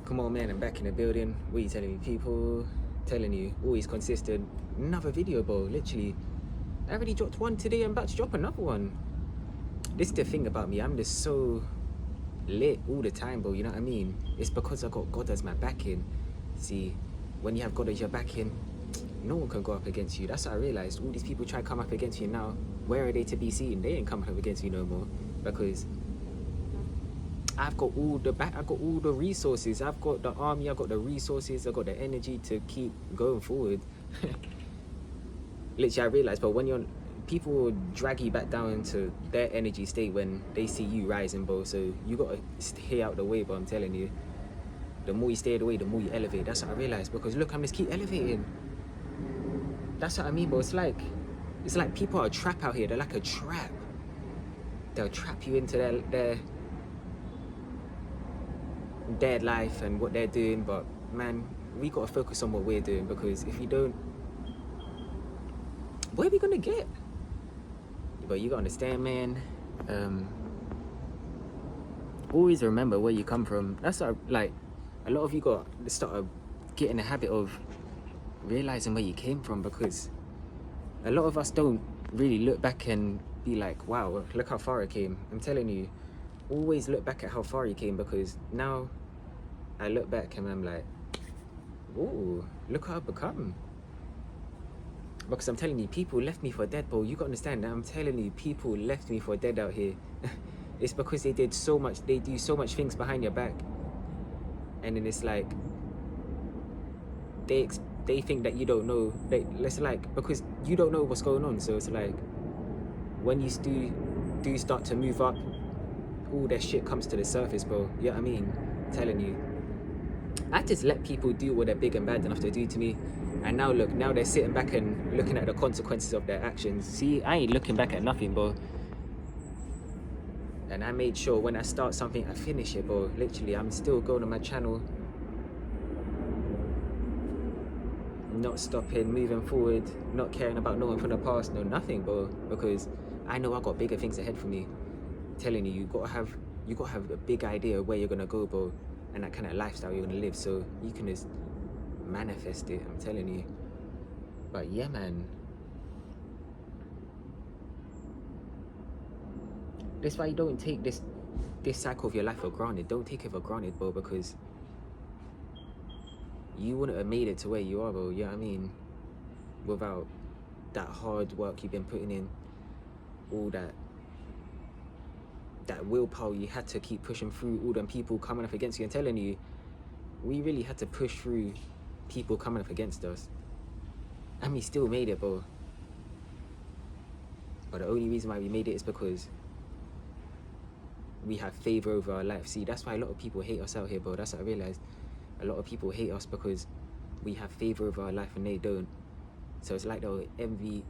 Come on, man, I'm back in the building. What are you telling me, people? Telling you, always consistent. Another video, bro. Literally, I already dropped one today. I'm about to drop another one. This is the thing about me. I'm just so lit all the time, bro. You know what I mean? It's because I got God as my backing. See, when you have God as your backing, no one can go up against you. That's what I realized. All these people try to come up against you now. Where are they to be seen? They ain't coming up against you no more because I've got all the resources. I've got the army, I've got the resources, I've got the energy to keep going forward. Literally, I realized, but when people will drag you back down into their energy state when they see you rising, bro. So you gotta stay out the way, but I'm telling you, the more you stay out the way, the more you elevate. That's what I realized, because look, I'm just keep elevating. That's what I mean, bro. It's like people are a trap out here. They're like a trap. They'll trap you into their life and what they're doing, but man, we gotta focus on what we're doing, because if you don't, where are we gonna get? But you gotta understand, man, always remember where you come from. That's what, like, a lot of you got to start get in the habit of realizing where you came from, because a lot of us don't really look back and be like, wow, look how far I came. I'm telling you, always look back at how far you came, because now I look back and I'm like, ooh, look how I've become. Because I'm telling you, people left me for dead, bro. You gotta understand that. I'm telling you, people left me for dead out here. It's because they do so much things behind your back, and then it's like they think that you don't know. It's like, because you don't know what's going on. So it's like, when you do start to move up, all that shit comes to the surface, bro. You know what I mean? I'm telling you, I just let people do what they're big and bad enough to do to me. And now look, now they're sitting back and looking at the consequences of their actions. See, I ain't looking back at nothing, bro. And I made sure when I start something, I finish it, bro. Literally, I'm still going on my channel, not stopping, moving forward, not caring about no one from the past, no nothing, bro. Because I know I got bigger things ahead for me. I'm telling you, you gotta have a big idea of where you're gonna go, bro, and that kind of lifestyle you're gonna live, so you can just manifest it. I'm telling you. But yeah, man, that's why you don't take this cycle of your life for granted. Don't take it for granted, bro, because you wouldn't have made it to where you are, bro. You know what I mean? Without that hard work you've been putting in, all that willpower you had to keep pushing through all them people coming up against you. And telling you, we really had to push through people coming up against us, and we still made it, bro. But the only reason why we made it is because we have favor over our life. See, that's why a lot of people hate us out here, bro. That's what I realized. A lot of people hate us because we have favor over our life and they don't. So it's like they'll envy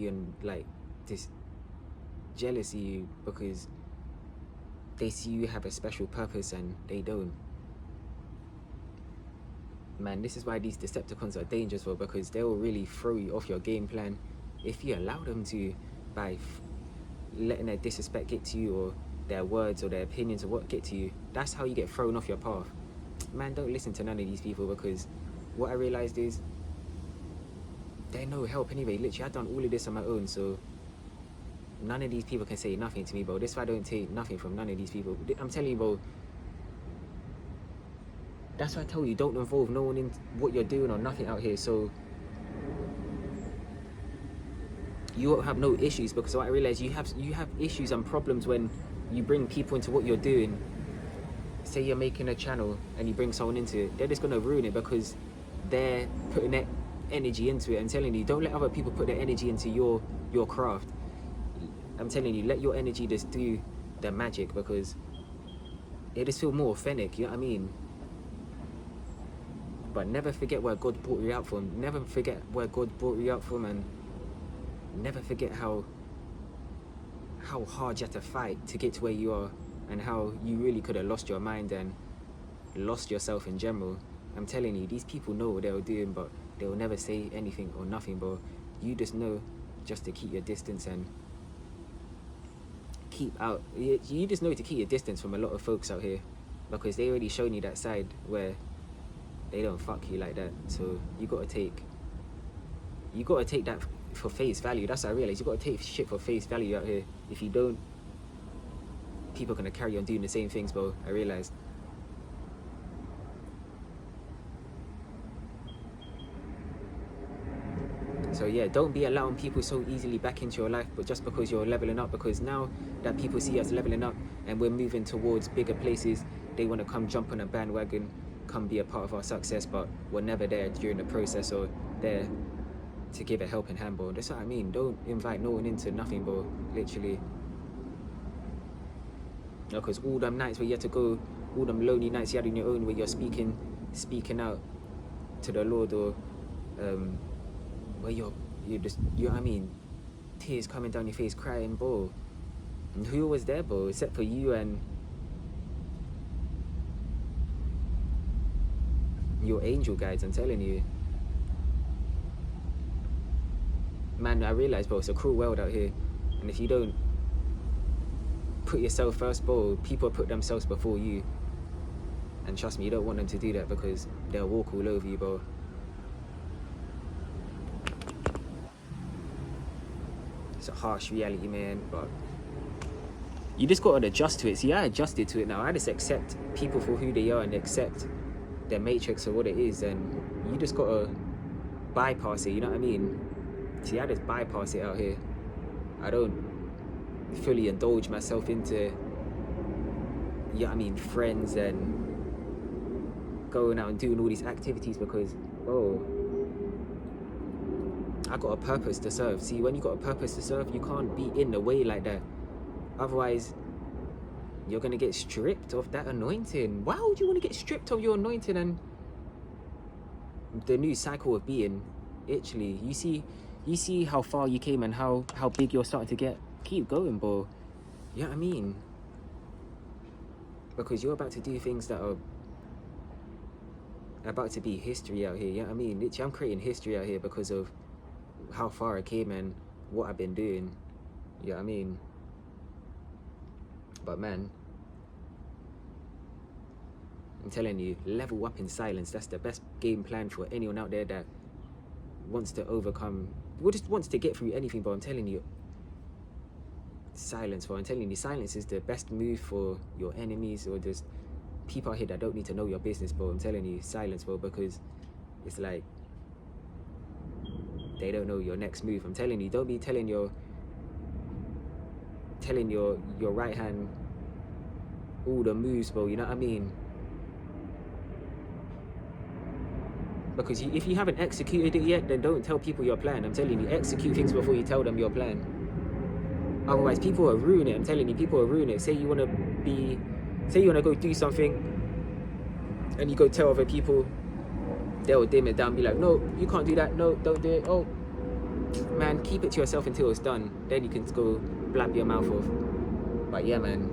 and like this jealousy because they see you have a special purpose and they don't. Man, this is why these Decepticons are dangerous, bro, because they will really throw you off your game plan if you allow them to, by letting their disrespect get to you, or their words or their opinions or what get to you. That's how you get thrown off your path. Man, don't listen to none of these people, because what I realized is they're no help anyway. Literally, I've done all of this on my own, so none of these people can say nothing to me, bro. This is why I don't take nothing from none of these people. I'm telling you, bro. That's why I tell you, don't involve no one in what you're doing or nothing out here, so you won't have no issues. Because what I realize, you have issues and problems when you bring people into what you're doing. Say you're making a channel and you bring someone into it, they're just gonna ruin it because they're putting their energy into it. I'm telling you, don't let other people put their energy into your craft. I'm telling you, let your energy just do the magic, because it just feel more authentic. You know what I mean? But never forget where God brought you out from. Never forget where God brought you out from, and never forget how hard you had to fight to get to where you are, and how you really could have lost your mind and lost yourself in general. I'm telling you, these people know what they were doing, but they will never say anything or nothing, bro. You just know just to keep your distance and keep out. You just know to keep your distance from a lot of folks out here. because they already shown you that side where they don't fuck you like that. So you gotta take that for face value. That's what I realized. You gotta take shit for face value out here. If you don't, people are gonna carry on doing the same things, bro. I realized. So yeah, don't be allowing people so easily back into your life, but just because you're leveling up, because now that people see us leveling up and we're moving towards bigger places, they want to come jump on a bandwagon, come be a part of our success, but we're never there during the process or there to give a helping hand, bro. That's what I mean. Don't invite no one into nothing, bro. Literally. Because all them nights where you had to go, all them lonely nights you had on your own where you're speaking out to the Lord, or where you're just, you know what I mean, tears coming down your face, crying, bro. And who was there, bro, except for you and your angel guides, I'm telling you. Man, I realize, bro, it's a cruel world out here. And if you don't put yourself first, bro, people put themselves before you. And trust me, you don't want them to do that, because they'll walk all over you, bro. It's a harsh reality, man, but you just gotta adjust to it. See, I adjusted to it now. I just accept people for who they are and accept their matrix or what it is, and you just gotta bypass it, you know what I mean? See, I just bypass it out here. I don't fully indulge myself into, you know what I mean, friends and going out and doing all these activities, because, oh, I got a purpose to serve. See, when you got a purpose to serve, you can't be in the way like that. Otherwise, you're gonna get stripped of that anointing. Why would you want to get stripped of your anointing and the new cycle of being? Literally, you see how far you came and how big you're starting to get. Keep going, bro. You know what I mean? Because you're about to do things that are about to be history out here. You know what I mean? Literally, I'm creating history out here because of how far I came and what I've been doing. You know what I mean? But man, I'm telling you, level up in silence. That's the best game plan for anyone out there that wants to overcome, or just wants to get through anything. But I'm telling you, silence, bro. I'm telling you, silence is the best move for your enemies or just people out here that don't need to know your business, bro. I'm telling you, silence, bro, because it's like they don't know your next move. I'm telling you, don't be telling your right hand all the moves, bro. You know what I mean? Because if you haven't executed it yet, then don't tell people your plan. I'm telling you, execute things before you tell them your plan. Otherwise, people will ruin it. I'm telling you, people will ruin it. Say you want to go do something, and you go tell other people, they'll dim it down, be like, no, you can't do that. No, don't do it. Oh, man, keep it to yourself until it's done. Then you can go blab your mouth off. But yeah, man.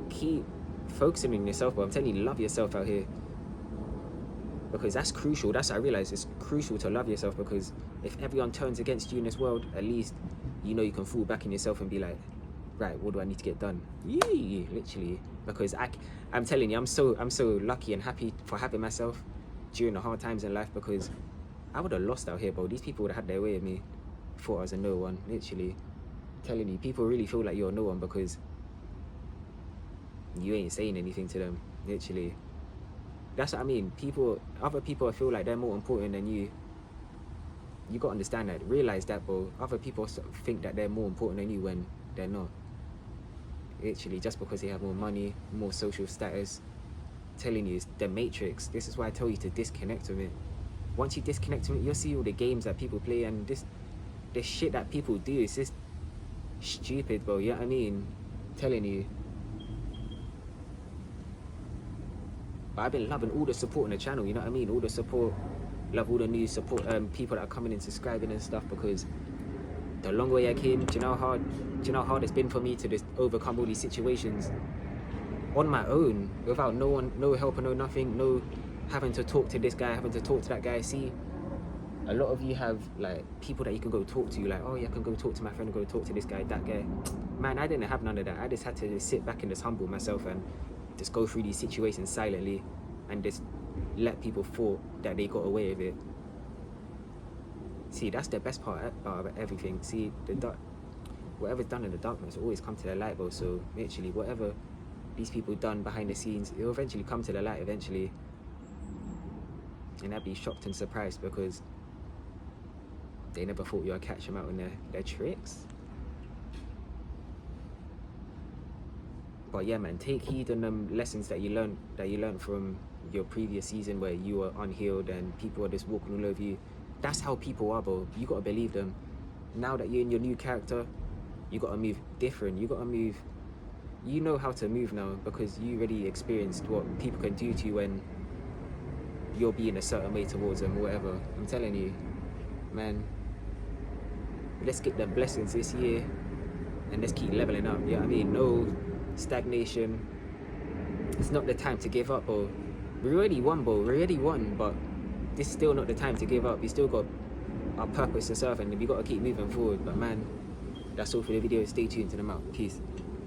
Keep focusing on yourself, but I'm telling you, love yourself out here. Because that's crucial. That's what I realize. It's crucial to love yourself, because if everyone turns against you in this world, at least you know you can fall back in yourself and be like, right, what do I need to get done? Yee, literally. Because I'm telling you, I'm so lucky and happy for having myself during the hard times in life, because I would have lost out here, bro. These people would have had their way with me. Thought I was a no one. Literally. Telling you, people really feel like you're a no one because you ain't saying anything to them. Literally. That's what I mean. Other people feel like they're more important than you. You gotta understand that. Realize that, bro. Other people think that they're more important than you when they're not. Literally, just because they have more money, more social status. Telling you, it's the matrix. This is why I tell you to disconnect from it. Once you disconnect from it, you'll see all the games that people play, and this shit that people do is just stupid, bro. You know what I mean? Telling you. But I've been loving all the support on the channel, you know what I mean? All the support. Love all the new support, people that are coming and subscribing and stuff, because the long way I came, do you know how hard it's been for me to just overcome all these situations on my own, without no one, no help or no nothing, no having to talk to this guy, having to talk to that guy. See, a lot of you have like people that you can go talk to, like, oh yeah, I can go talk to my friend, go talk to this guy, that guy. man, I didn't have none of that. I just had to just sit back and just humble myself and just go through these situations silently and just let people thought that they got away with it. See, that's the best part of everything. See, whatever's done in the darkness will always come to the light, bro. So literally, whatever these people done behind the scenes, it'll eventually come to the light eventually. And I'd be shocked and surprised because they never thought you would catch them out on their tricks. But yeah, man, take heed on them lessons that you learned from your previous season where you were unhealed and people are just walking all over you. That's how people are, bro. You gotta believe them. Now that you're in your new character, you gotta move different. You gotta move. You know how to move now because you already experienced what people can do to you when you're being a certain way towards them or whatever. I'm telling you, man. Let's get the blessings this year and let's keep leveling up. Yeah, I mean, no stagnation. It's not the time to give up, bro. We already won, bro. We already won, but this is still not the time to give up. We still got our purpose to serve and we got to keep moving forward. But man, that's all for the video. Stay tuned to the mouth. Peace.